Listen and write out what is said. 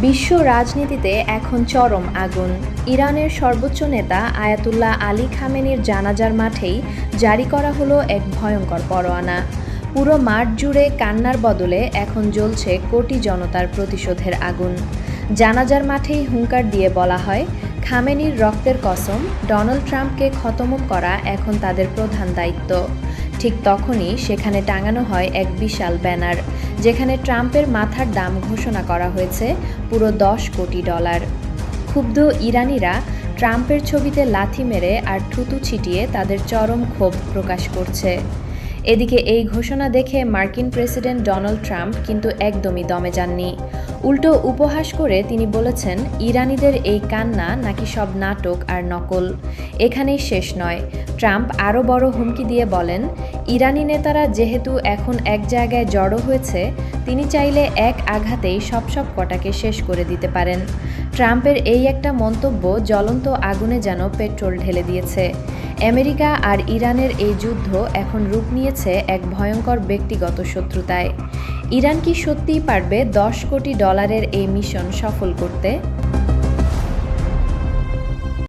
বিশ্ব রাজনীতিতে এখন চরম আগুন। ইরানের সর্বোচ্চ নেতা আয়াতুল্লাহ আলী খামেনির জানাজার মাঠেই জারি করা হলো এক ভয়ঙ্কর পরোয়ানা। পুরো মাঠ জুড়ে কান্নার বদলে এখন জ্বলছে কোটি জনতার প্রতিশোধের আগুন। জানাজার মাঠেই হুঙ্কার দিয়ে বলা হয়, খামেনির রক্তের কসম, ডোনাল্ড ট্রাম্পকে খতম করা এখন তাদের প্রধান দায়িত্ব। ঠিক তখনই সেখানে টাঙানো হয় এক বিশাল ব্যানার, যেখানে ট্রাম্পের মাথার দাম ঘোষণা করা হয়েছে পুরো $10 কোটি। ক্ষুব্ধ ইরানিরা ট্রাম্পের ছবিতে লাথি মেরে আর থুতু ছিটিয়ে তাদের চরম ক্ষোভ প্রকাশ করছে। এদিকে এই ঘোষণা দেখে মার্কিন প্রেসিডেন্ট ডোনাল্ড ট্রাম্প কিন্তু একদমই দমে যাননি। উল্টো উপহাস করে তিনি বলেছেন, ইরানিদের এই কান্না নাকি সব নাটক আর নকল, এখানেই শেষ নয়। ট্রাম্প আরও বড় হুমকি দিয়ে বলেন, ইরানি নেতারা যেহেতু এখন এক জায়গায় জড়ো হয়েছে, তিনি চাইলে এক আঘাতেই সব কটাকে শেষ করে দিতে পারেন। ট্রাম্পের এই একটা মন্তব্য জ্বলন্ত আগুনে যেন পেট্রোল ঢেলে দিয়েছে। আমেরিকা আর ইরানের এই যুদ্ধ এখন রূপ নিয়েছে এক ভয়ঙ্কর ব্যক্তিগত শত্রুতায়। ইরান কি সত্যিই পারবে $10 কোটি এই মিশন সফল করতে?